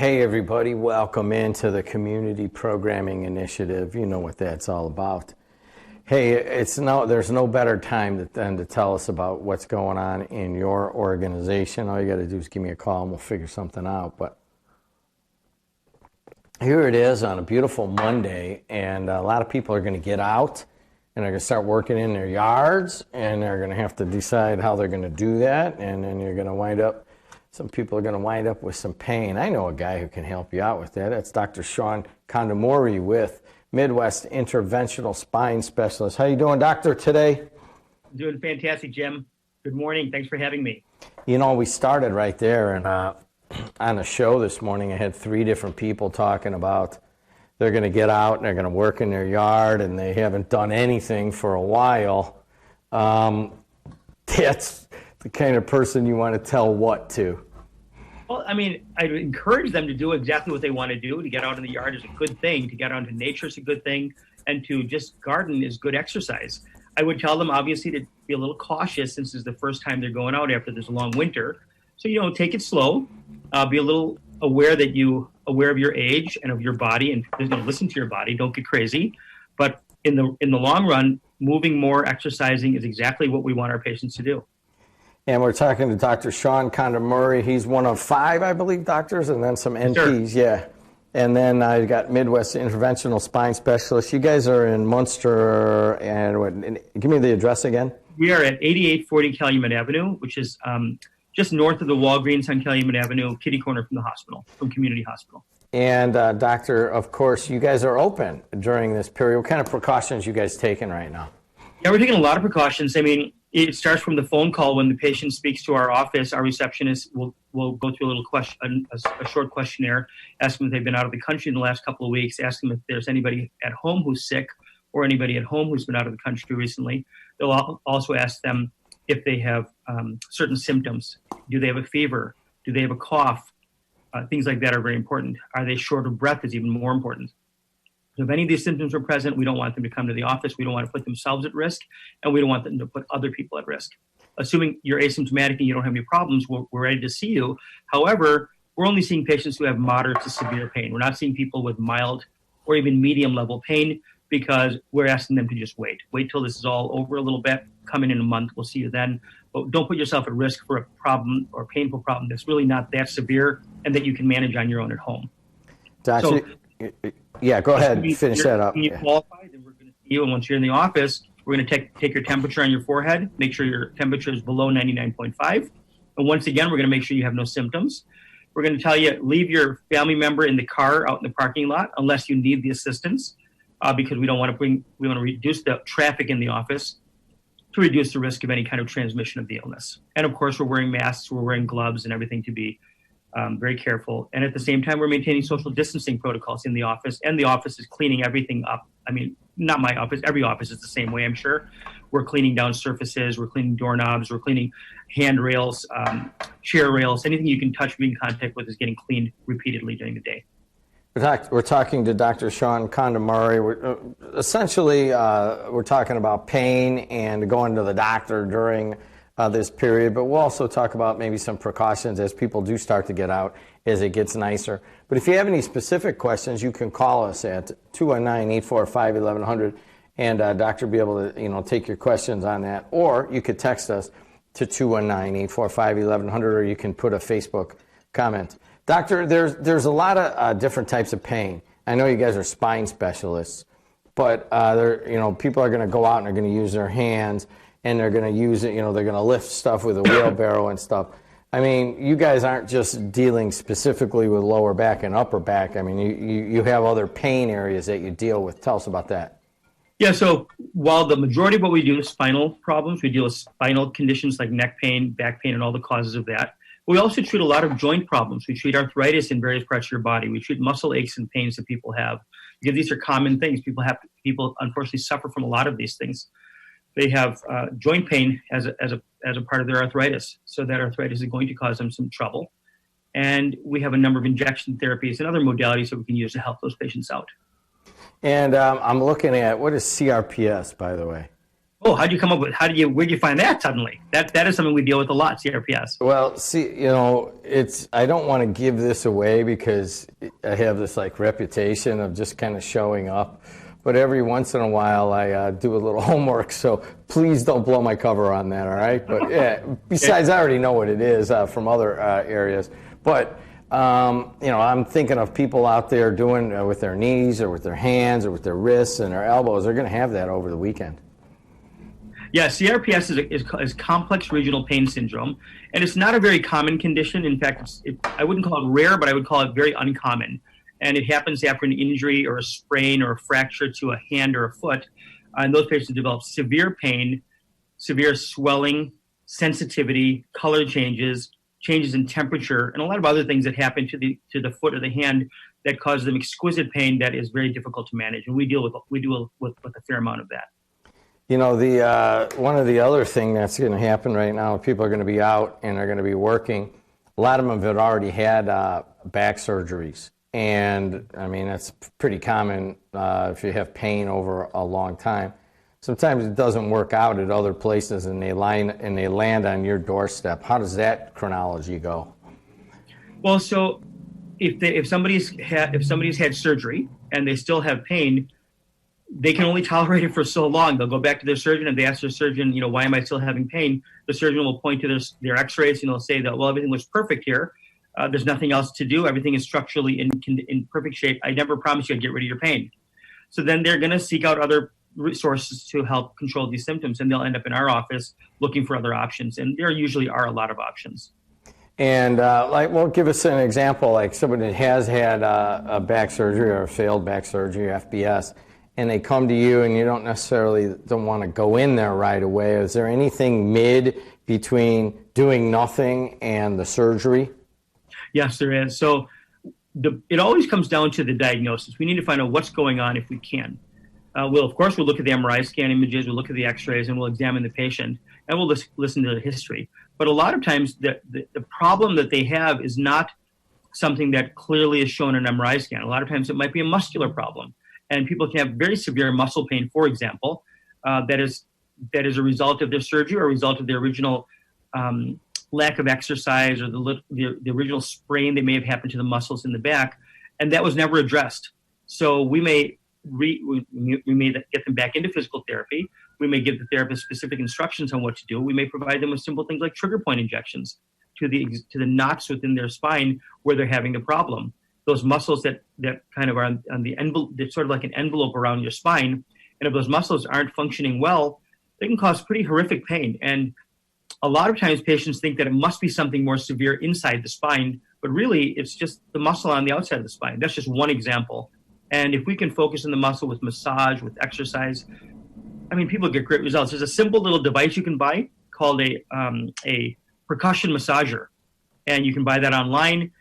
Hey everybody, welcome into the Community Programming Initiative. You know what that's all about. Hey, there's no better time than to tell us about what's going on in your organization. All you got to do is give me a call and we'll figure something out. But here it is on a beautiful Monday, and a lot of people are going to get out and they're going to start working in their yards, and they're going to have to decide how they're going to do that, and then some people are going to wind up with some pain. I know a guy who can help you out with that. That's Dr. Kondamuri with Midwest Interventional Spine Specialist. How you doing, doctor, today? Doing fantastic, Jim. Good morning. Thanks for having me. You know, we started right there, and on a show this morning, I had 3 different people talking about they're going to get out and they're going to work in their yard, and they haven't done anything for a while. That's the kind of person you want to tell what to. Well, I mean, I encourage them to do exactly what they want to do. To get out in the yard is a good thing. To get out into nature is a good thing. And to just garden is good exercise. I would tell them, obviously, to be a little cautious since it's the first time they're going out after this long winter. So, take it slow. Be a little aware of your age and of your body, and listen to your body. Don't get crazy. But in the long run, moving more, exercising is exactly what we want our patients to do. And we're talking to Dr. Kondamuri. He's one of 5, I believe, doctors, and then some NPs, Sure. Yeah. And then I got Midwest Interventional Spine Specialist. You guys are in Munster, and give me the address again. We are at 8840 Calumet Avenue, which is just north of the Walgreens on Calumet Avenue, kitty corner from the hospital, from Community Hospital. And doctor, of course, you guys are open during this period. What kind of precautions you guys taking right now? Yeah, we're taking a lot of precautions. I mean, it starts from the phone call. When the patient speaks to our office, our receptionist will go through a short questionnaire, ask them if they've been out of the country in the last couple of weeks, ask them if there's anybody at home who's sick or anybody at home who's been out of the country recently. They'll also ask them if they have certain symptoms. Do they have a fever? Do they have a cough? Things like that are very important. Are they short of breath is even more important. So if any of these symptoms are present, we don't want them to come to the office. We don't want to put themselves at risk, and we don't want them to put other people at risk. Assuming you're asymptomatic and you don't have any problems, we're ready to see you. However, we're only seeing patients who have moderate to severe pain. We're not seeing people with mild or even medium level pain, because we're asking them to just wait. Wait till this is all over a little bit. Come in a month. We'll see you then. But don't put yourself at risk for a problem or a painful problem that's really not that severe and that you can manage on your own at home. Doctor, yeah, go ahead and finish that up. When you qualify, then we're going to see you. And once you're in the office, we're going to take your temperature on your forehead, make sure your temperature is below 99.5. And once again, we're going to make sure you have no symptoms. We're going to tell you, leave your family member in the car out in the parking lot unless you need the assistance, because we want to reduce the traffic in the office to reduce the risk of any kind of transmission of the illness. And of course, we're wearing masks, we're wearing gloves and everything to be very careful. And at the same time, we're maintaining social distancing protocols in the office, and the office is cleaning everything up. I mean, not my office, every office is the same way, I'm sure. We're cleaning down surfaces, we're cleaning doorknobs, we're cleaning handrails, chair rails, anything you can touch, be in contact with is getting cleaned repeatedly during the day. We're talking to Dr. Kondamuri. We're talking about pain and going to the doctor during this period, but we'll also talk about maybe some precautions as people do start to get out as it gets nicer. But if you have any specific questions, you can call us at 219-845-1100, and doctor will be able to take your questions on that. Or you could text us to 219-845-1100, or you can put a Facebook comment. Doctor, there's a lot of different types of pain. I know you guys are spine specialists, but people are going to go out and they're going to use their hands, and they're going to use it, they're going to lift stuff with a wheelbarrow and stuff. I mean, you guys aren't just dealing specifically with lower back and upper back. I mean, you have other pain areas that you deal with. Tell us about that. Yeah, so while the majority of what we do is spinal problems, we deal with spinal conditions like neck pain, back pain, and all the causes of that. We also treat a lot of joint problems. We treat arthritis in various parts of your body. We treat muscle aches and pains that people have, because these are common things. People unfortunately suffer from a lot of these things. They have joint pain as a part of their arthritis. So that arthritis is going to cause them some trouble. And we have a number of injection therapies and other modalities that we can use to help those patients out. And I'm looking at, what is CRPS, by the way? Oh, where'd you find that suddenly? That is something we deal with a lot, CRPS. Well, see, I don't want to give this away because I have this like reputation of just kind of showing up. But every once in a while, I do a little homework, so please don't blow my cover on that, all right? But yeah, besides, I already know what it is from other areas. But, I'm thinking of people out there doing with their knees or with their hands or with their wrists and their elbows. They're going to have that over the weekend. Yeah, CRPS is complex regional pain syndrome, and it's not a very common condition. In fact, I wouldn't call it rare, but I would call it very uncommon. And it happens after an injury or a sprain or a fracture to a hand or a foot. And those patients develop severe pain, severe swelling, sensitivity, color changes, changes in temperature, and a lot of other things that happen to the foot or the hand that cause them exquisite pain that is very difficult to manage. And we deal with a fair amount of that. One of the other thing that's going to happen right now, people are going to be out and are going to be working. A lot of them have already had back surgeries. And, I mean, that's pretty common if you have pain over a long time. Sometimes it doesn't work out at other places and they land on your doorstep. How does that chronology go? Well, so if somebody's had surgery and they still have pain, they can only tolerate it for so long. They'll go back to their surgeon and they ask their surgeon, why am I still having pain? The surgeon will point to their x-rays and they'll say that, well, everything looks perfect here. There's nothing else to do. Everything is structurally in perfect shape. I never promised you I'd get rid of your pain. So then they're going to seek out other resources to help control these symptoms, and they'll end up in our office looking for other options. And there usually are a lot of options. And give us an example, like somebody that has had a back surgery or a failed back surgery, FBS, and they come to you and you don't want to go in there right away. Is there anything between doing nothing and the surgery? Yes, there is. So it always comes down to the diagnosis. We need to find out what's going on if we can. We'll look at the MRI scan images, we'll look at the x-rays, and we'll examine the patient, and we'll listen to the history. But a lot of times the problem that they have is not something that clearly is shown in an MRI scan. A lot of times it might be a muscular problem. And people can have very severe muscle pain, for example, that is a result of their surgery or a result of their original lack of exercise or the original sprain that may have happened to the muscles in the back, and that was never addressed. So we may get them back into physical therapy. We may give the therapist specific instructions on what to do. We may provide them with simple things like trigger point injections to the knots within their spine where they're having the problem. Those muscles that kind of are on the envelope, they're sort of like an envelope around your spine, and if those muscles aren't functioning well, they can cause pretty horrific pain. And a lot of times patients think that it must be something more severe inside the spine, but really it's just the muscle on the outside of the spine. That's just one example. And if we can focus on the muscle with massage, with exercise, I mean, people get great results. There's a simple little device you can buy called a percussion massager. And you can buy that online.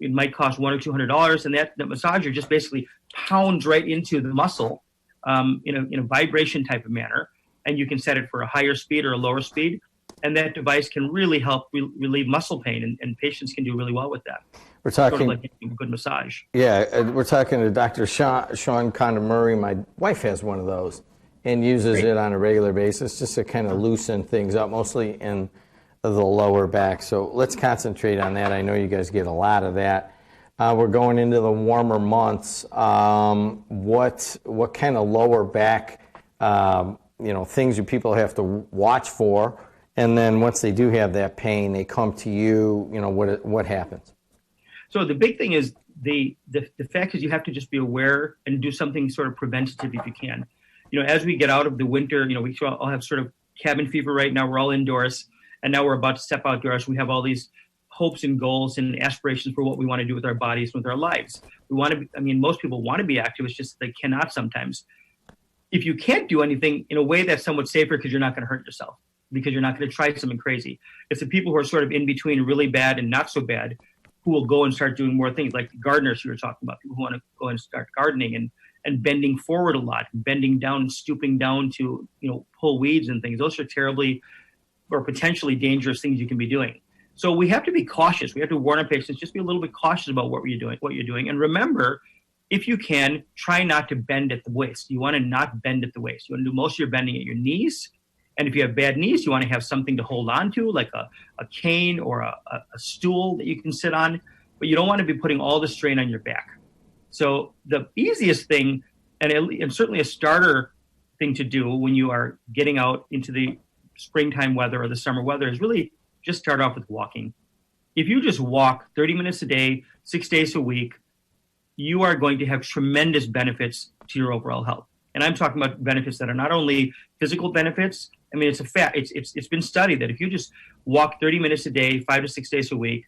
It might cost $100 or $200. And that massager just basically pounds right into the muscle in a vibration type of manner. And you can set it for a higher speed or a lower speed. And that device can really help relieve muscle pain, and patients can do really well with that. We're talking sort of like a good massage. Yeah, we're talking to Dr. Sean Kondamuri. My wife has one of those and uses it on a regular basis just to kind of loosen things up, mostly in the lower back. So let's concentrate on that. I know you guys get a lot of that. We're going into the warmer months. What kind of lower back things do people have to watch for? And then once they do have that pain, they come to you, what happens? So the big thing is the fact is you have to just be aware and do something sort of preventative if you can. As we get out of the winter, we all have sort of cabin fever right now. We're all indoors, and now we're about to step outdoors. We have all these hopes and goals and aspirations for what we want to do with our bodies, with our lives. Most people want to be active. It's just they cannot sometimes. If you can't do anything in a way that's somewhat safer because you're not going to hurt yourself, because you're not going to try something crazy. It's the people who are sort of in between really bad and not so bad who will go and start doing more things, like the gardeners you were talking about, people who want to go and start gardening and bending forward a lot, bending down and stooping down to, pull weeds and things. Those are terribly or potentially dangerous things you can be doing. So we have to be cautious. We have to warn our patients, just be a little bit cautious about what you're doing. And remember, if you can, try not to bend at the waist. You want to not bend at the waist. You want to do most of your bending at your knees And if you have bad knees, you want to have something to hold on to, like a cane or a stool that you can sit on, but you don't want to be putting all the strain on your back. So the easiest thing, and certainly a starter thing to do when you are getting out into the springtime weather or the summer weather, is really just start off with walking. If you just walk 30 minutes a day, 6 days a week, you are going to have tremendous benefits to your overall health. And I'm talking about benefits that are not only physical benefits. I mean, it's a fact. It's been studied that if you just walk 30 minutes a day, 5 to 6 days a week,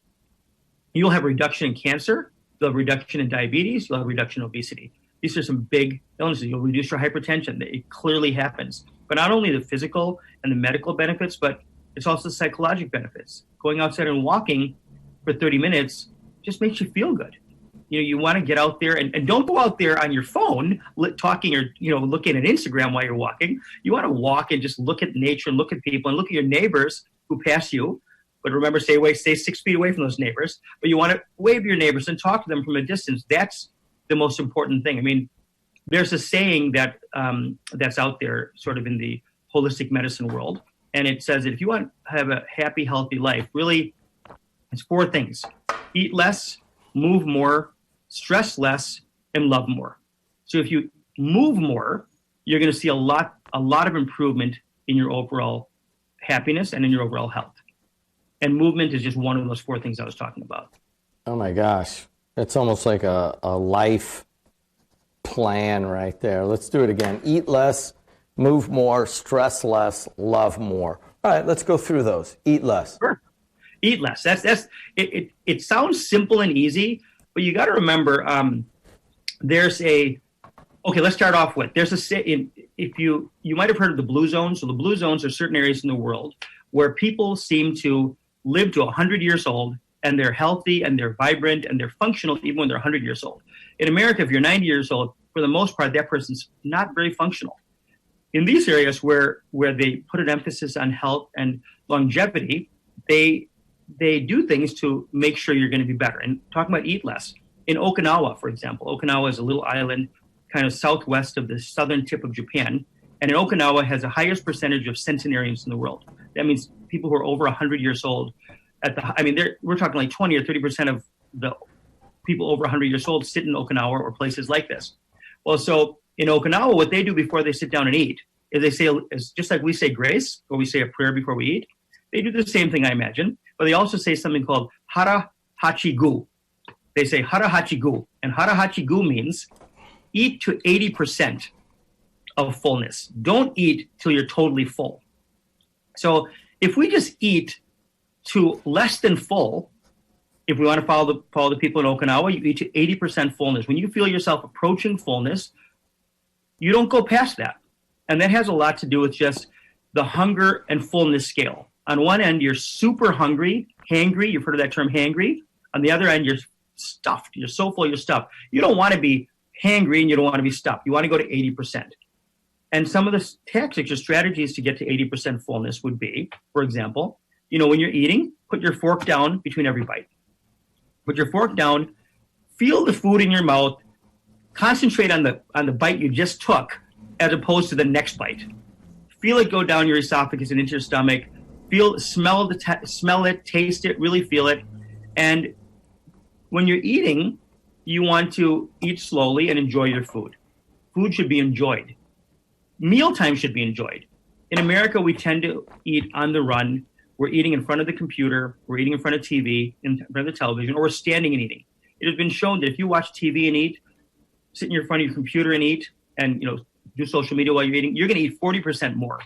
you'll have a reduction in cancer, you'll have a reduction in diabetes, you'll have a reduction in obesity. These are some big illnesses. You'll reduce your hypertension. It clearly happens. But not only the physical and the medical benefits, but it's also the psychological benefits. Going outside and walking for 30 minutes just makes you feel good. You want to get out there and don't go out there on your phone talking or, looking at Instagram while you're walking. You want to walk and just look at nature and look at people and look at your neighbors who pass you. But remember, stay 6 feet away from those neighbors. But you want to wave to your neighbors and talk to them from a distance. That's the most important thing. I mean, there's a saying that that's out there sort of in the holistic medicine world. And it says that if you want to have a happy, healthy life, really, it's 4 things. Eat less, move more, stress less, and love more. So if you move more, you're going to see a lot of improvement in your overall happiness and in your overall health. And movement is just one of those 4 things I was talking about. Oh my gosh. It's almost like a life plan right there. Let's do it again. Eat less, move more, stress less, love more. All right, let's go through those. Eat less. Sure. Eat less. That's it sounds simple and easy, but you got to remember, let's start off with, you might have heard of the blue zones. So the blue zones are certain areas in the world where people seem to live to 100 years old, and they're healthy and they're vibrant and they're functional even when they're 100 years old. In America, if you're 90 years old, for the most part, that person's not very functional. In these areas where they put an emphasis on health and longevity, they do things to make sure you're going to be better. And talking about eat less, in Okinawa, for example, Okinawa is a little island kind of southwest of the southern tip of Japan. And in Okinawa has the highest percentage of centenarians in the world. That means people who are over 100 years old. We're talking like 20 or 30% of the people over 100 years old sit in Okinawa or places like this. Well, so in Okinawa, what they do before they sit down and eat is they say, just like we say grace, or we say a prayer before we eat, they do the same thing, I imagine, but they also say something called hara hachi gu. They say hara hachi gu, and hara hachi gu means eat to 80% of fullness. Don't eat till you're totally full. So if we just eat to less than full, if we want to follow the people in Okinawa, you eat to 80% fullness. When you feel yourself approaching fullness, you don't go past that. And that has a lot to do with just the hunger and fullness scale. On one end, you're super hungry, hangry. You've heard of that term, hangry. On the other end, you're stuffed. You're so full, you're stuffed. You don't want to be hangry and you don't want to be stuffed. You want to go to 80%. And some of the tactics or strategies to get to 80% fullness would be, for example, when you're eating, put your fork down between every bite. Put your fork down, feel the food in your mouth, concentrate on the bite you just took as opposed to the next bite. Feel it go down your esophagus and into your stomach. Smell it, taste it, really feel it. And when you're eating, you want to eat slowly and enjoy your food. Food should be enjoyed. Mealtime should be enjoyed. In America, we tend to eat on the run. We're eating in front of the computer, we're eating in front of TV, in front of the television, or we're standing and eating. It has been shown that if you watch TV and eat, sit in front of your computer and eat, and do social media while you're eating, you're going to eat 40% more.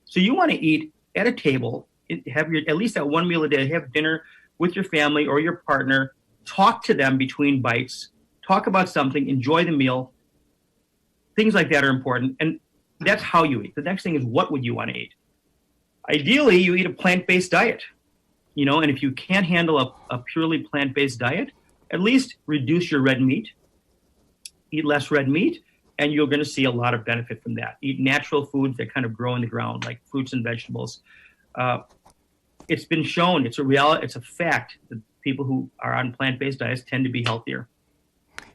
So you want to eat at a table, have at least that one meal a day, have dinner with your family or your partner, talk to them between bites, talk about something, enjoy the meal. Things like that are important, and that's how you eat. The next thing is, what would you want to eat? Ideally, you eat a plant-based diet, and if you can't handle a purely plant-based diet, at least reduce your red meat, eat less red meat, and you're going to see a lot of benefit from that. Eat natural foods that kind of grow in the ground, like fruits and vegetables. It's been shown, it's a fact that people who are on plant-based diets tend to be healthier.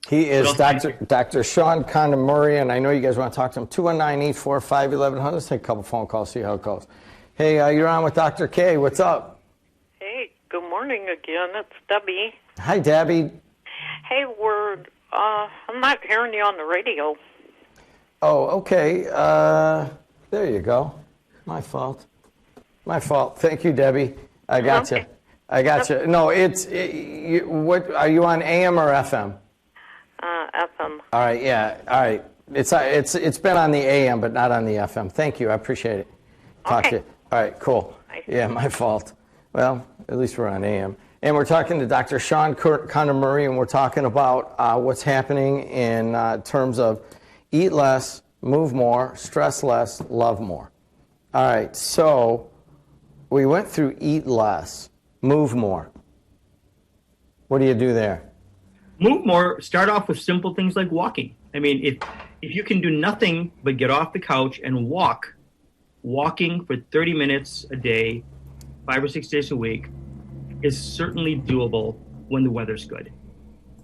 He is Dr. Sean Kondamuri, and I know you guys want to talk to him. 219-845-1100. Let's take a couple phone calls, see how it goes. Hey, you're on with Dr. K. What's up? Hey, good morning again. It's Debbie. Hi, Debbie. Hey, I'm not hearing you on the radio. Oh, okay. There you go. My fault. Thank you, Debbie. I got you. No, what are you on, AM or FM? FM. All right, yeah. All right. It's been on the AM, but not on the FM. Thank you. I appreciate it. Talk to you. All right, cool. Yeah, my fault. Well, at least we're on AM. And we're talking to Dr. Sean Kondamuri, and we're talking about what's happening in terms of eat less, move more, stress less, love more. All right, so we went through eat less, move more. What do you do there? Move more. Start off with simple things like walking. I mean, if you can do nothing but get off the couch and walking for 30 minutes a day, 5 or 6 days a week, is certainly doable when the weather's good.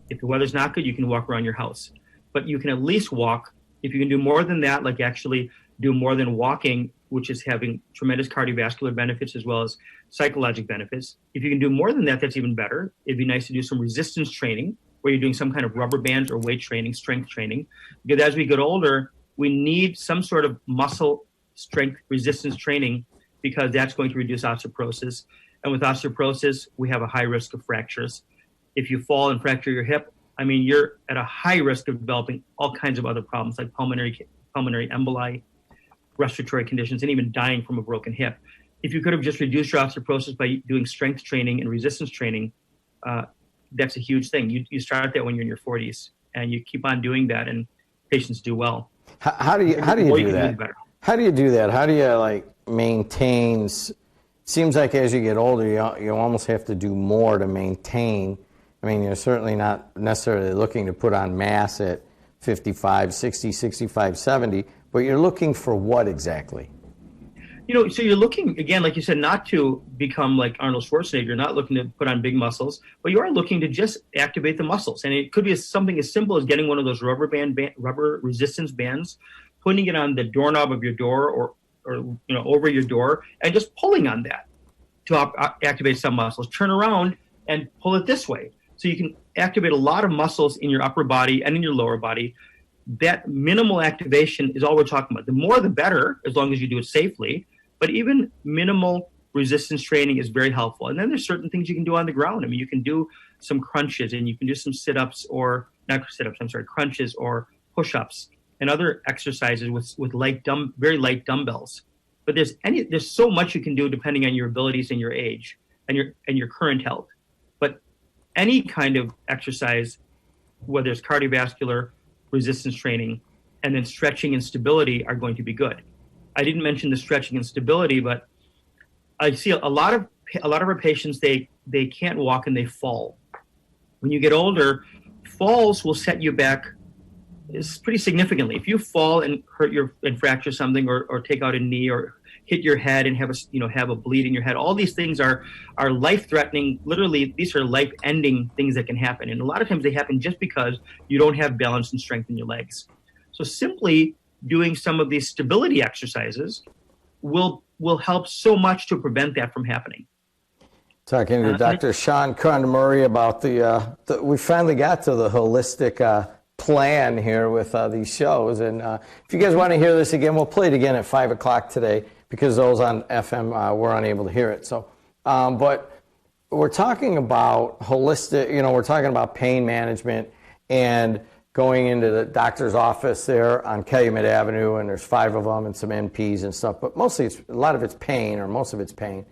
If the weather's not good, you can walk around your house. But you can at least walk. If you can do more than that, like actually do more than walking, which is having tremendous cardiovascular benefits as well as psychological benefits. If you can do more than that, that's even better. It'd be nice to do some resistance training where you're doing some kind of rubber bands or weight training, strength training. Because as we get older, we need some sort of muscle strength resistance training because that's going to reduce osteoporosis. And with osteoporosis, we have a high risk of fractures. If you fall and fracture your hip, I mean, you're at a high risk of developing all kinds of other problems like pulmonary emboli, respiratory conditions, and even dying from a broken hip. If you could have just reduced your osteoporosis by doing strength training and resistance training, that's a huge thing. You start that when you're in your 40s, and you keep on doing that, and patients do well. How do you do that? How do you do that? How do you maintain? Seems like as you get older, you almost have to do more to maintain. I mean, you're certainly not necessarily looking to put on mass at 55, 60, 65, 70, but you're looking for what exactly? So you're looking, again, like you said, not to become like Arnold Schwarzenegger. You're not looking to put on big muscles, but you are looking to just activate the muscles. And it could be something as simple as getting one of those rubber resistance bands, putting it on the doorknob of your door or over your door, and just pulling on that to activate some muscles. Turn around and pull it this way. So you can activate a lot of muscles in your upper body and in your lower body. That minimal activation is all we're talking about. The more the better, as long as you do it safely. But even minimal resistance training is very helpful. And then there's certain things you can do on the ground. I mean, you can do some crunches, and you can do some sit-ups crunches or push-ups and other exercises with very light dumbbells. But there's so much you can do depending on your abilities and your age and your current health. But any kind of exercise, whether it's cardiovascular, resistance training, and then stretching and stability are going to be good. I didn't mention the stretching and stability, but I see a lot of our patients, they can't walk and they fall. When you get older, falls will set you back pretty significantly. If you fall and and fracture something or take out a knee or hit your head and have a bleed in your head, all these things are life-threatening. Literally, these are life-ending things that can happen. And a lot of times they happen just because you don't have balance and strength in your legs. So simply doing some of these stability exercises will help so much to prevent that from happening. Talking to Dr. Sean Kondamuri about we finally got to the holistic plan here with these shows. And if you guys want to hear this again, we'll play it again at 5 o'clock today because those on FM were unable to hear it. So, but we're talking about holistic, we're talking about pain management and going into the doctor's office there on Calumet Avenue, and there's 5 of them and some NPs and stuff, but mostly a lot of it's pain, or most of it's pain.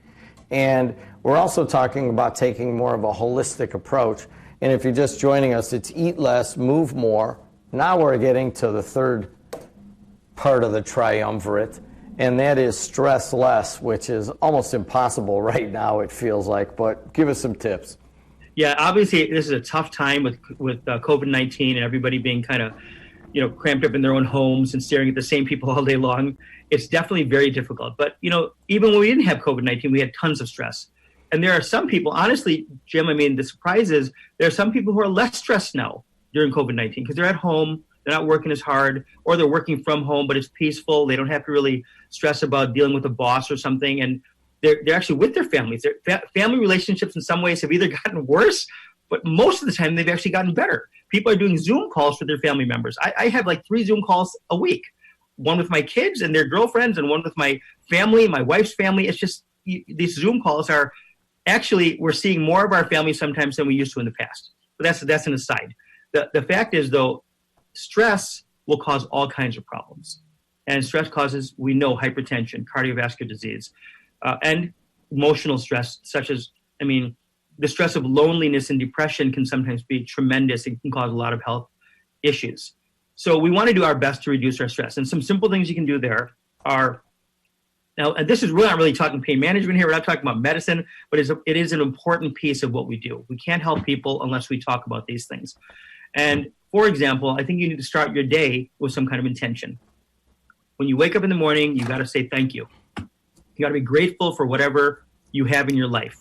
And we're also talking about taking more of a holistic approach. And if you're just joining us, it's eat less, move more. Now we're getting to the third part of the triumvirate, and that is stress less, which is almost impossible right now, it feels like, but give us some tips. Yeah, obviously this is a tough time with COVID-19 and everybody being kind of, cramped up in their own homes and staring at the same people all day long. It's definitely very difficult. But, even when we didn't have COVID-19, we had tons of stress. And there are some people, honestly, Jim, the surprise is there are some people who are less stressed now during COVID-19 because they're at home, they're not working as hard, or they're working from home, but it's peaceful. They don't have to really stress about dealing with a boss or something. And they're actually with their families. Their family relationships in some ways have either gotten worse, but most of the time they've actually gotten better. People are doing Zoom calls with their family members. I have like 3 Zoom calls a week, one with my kids and their girlfriends and one with my family, my wife's family. It's just these Zoom calls are actually, we're seeing more of our family sometimes than we used to in the past. But that's an aside. The fact is, though, stress will cause all kinds of problems. And stress causes, we know, hypertension, cardiovascular disease, and emotional stress, such as, the stress of loneliness and depression can sometimes be tremendous and can cause a lot of health issues. So we want to do our best to reduce our stress. And some simple things you can do there are, now, and this is really not really talking pain management here. We're not talking about medicine, but it is an important piece of what we do. We can't help people unless we talk about these things. And for example, I think you need to start your day with some kind of intention. When you wake up in the morning, you got to say thank you. You got to be grateful for whatever you have in your life.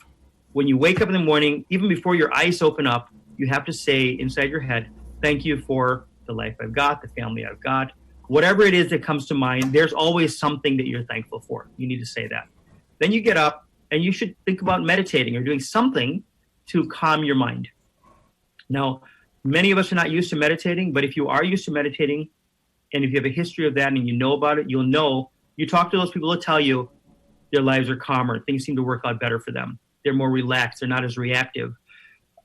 When you wake up in the morning, even before your eyes open up, you have to say inside your head, thank you for the life I've got, the family I've got. Whatever it is that comes to mind, there's always something that you're thankful for. You need to say that. Then you get up and you should think about meditating or doing something to calm your mind. Now, many of us are not used to meditating, but if you are used to meditating and if you have a history of that and you know about it, you'll know, you talk to those people that tell you their lives are calmer, things seem to work out better for them. They're more relaxed, they're not as reactive.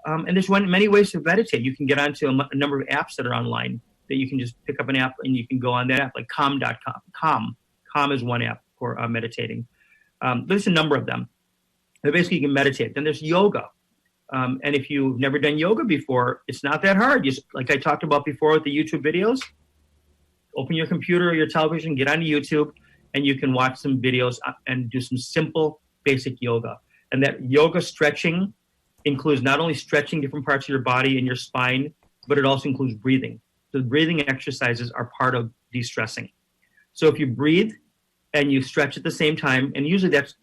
And there's many ways to meditate. You can get onto a number of apps that are online that you can just pick up an app and you can go on that app, like calm.com. Calm is one app for meditating. There's a number of them. But basically, you can meditate. Then there's yoga. And if you've never done yoga before, it's not that hard. Like I talked about before with the YouTube videos, open your computer or your television, get onto YouTube, and you can watch some videos and do some simple, basic yoga. And that yoga stretching includes not only stretching different parts of your body and your spine, but it also includes breathing. So the breathing exercises are part of de-stressing. So if you breathe and you stretch at the same time, and usually that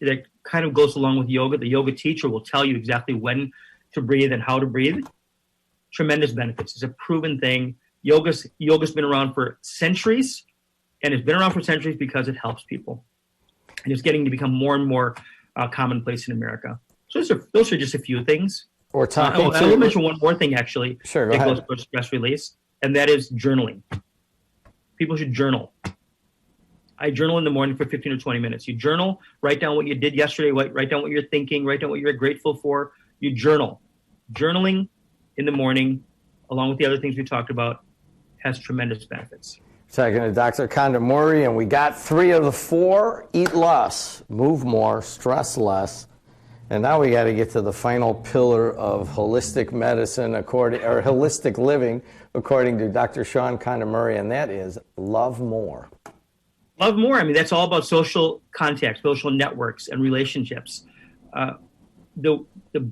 kind of goes along with yoga, the yoga teacher will tell you exactly when to breathe and how to breathe. Tremendous benefits. It's a proven thing. Yoga's been around for centuries, and it's been around for centuries because it helps people. And it's getting to become more and more commonplace in America. So those are just a few things. We're talking I will mention one more thing, actually. Sure, go that ahead. goes towards stress release, and that is journaling. People should journal. I journal in the morning for 15 or 20 minutes. You journal, write down what you did yesterday, write down what you're thinking, write down what you're grateful for. You journal. Journaling in the morning, along with the other things we talked about, has tremendous benefits. Talking to Dr. Kondamuri, and we got 3 of the 4. Eat less, move more, stress less. And now we got to get to the final pillar of holistic medicine, or holistic living, according to Dr. Sean Kondamuri, and that is love more. Love more. That's all about social contact, social networks, and relationships. The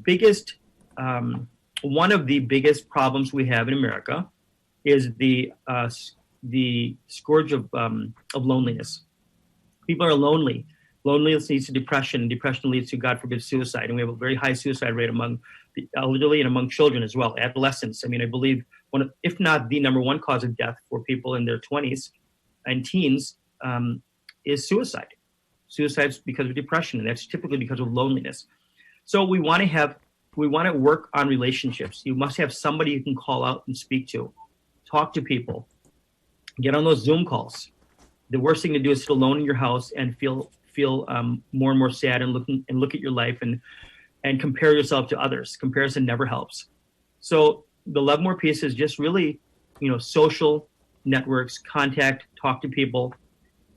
biggest, one of the biggest problems we have in America is the scourge of loneliness. People are lonely. Loneliness leads to depression, and depression leads to, God forbid, suicide. And we have a very high suicide rate among the elderly and among children as well, adolescents. I believe one of, if not the number one cause of death for people in their 20s and teens is suicide. Suicide's because of depression, and that's typically because of loneliness. So we want to work on relationships. You must have somebody you can call out and speak to, talk to people, get on those Zoom calls. The worst thing to do is sit alone in your house and feel more and more sad and look at your life and compare yourself to others. Comparison never helps. So the Love More piece is just really, social networks, contact, talk to people.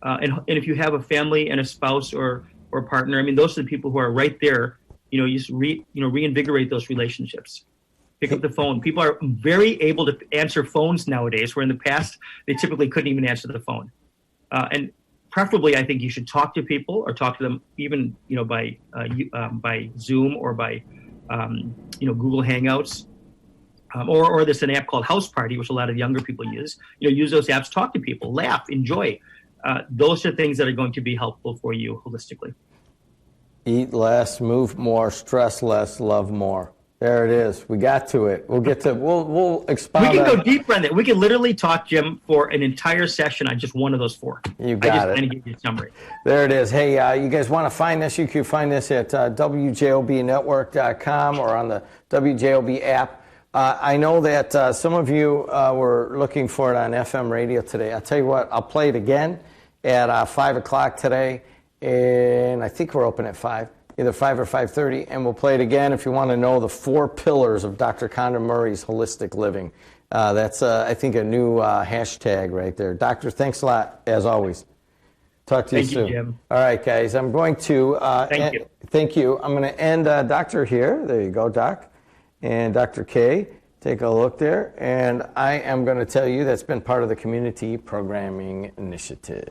And if you have a family and a spouse or a partner, those are the people who are right there. You just reinvigorate those relationships. Pick up the phone. People are very able to answer phones nowadays, where in the past they typically couldn't even answer the phone. And preferably, I think you should talk to people, or talk to them even by Zoom or by Google Hangouts, or there's an app called House Party, which a lot of younger people use. Use those apps, talk to people, laugh, enjoy. Those are things that are going to be helpful for you holistically. Eat less, move more, stress less, love more. There it is. We got to it. We'll get to. We'll expound. We can on, go deeper on that. We can literally talk, Jim, for an entire session on just one of those four. You got it. I just give you a summary. There it is. Hey, you guys want to find this? You can find this at WJOBnetwork.com or on the WJOB app. I know that some of you were looking for it on FM radio today. I'll tell you what. I'll play it again at 5 o'clock today, and I think we're open at 5. Either 5 or 5:30, and we'll play it again if you want to know the 4 pillars of Dr. Kondamuri's holistic living. That's, I think, a new hashtag right there. Doctor, thanks a lot, as always. Talk to you soon. Thank you, Jim. All right, guys, I'm going to... Thank you. Thank you. I'm going to end Doctor here. There you go, Doc. And Dr. K, take a look there. And I am going to tell you that's been part of the Community Programming Initiative.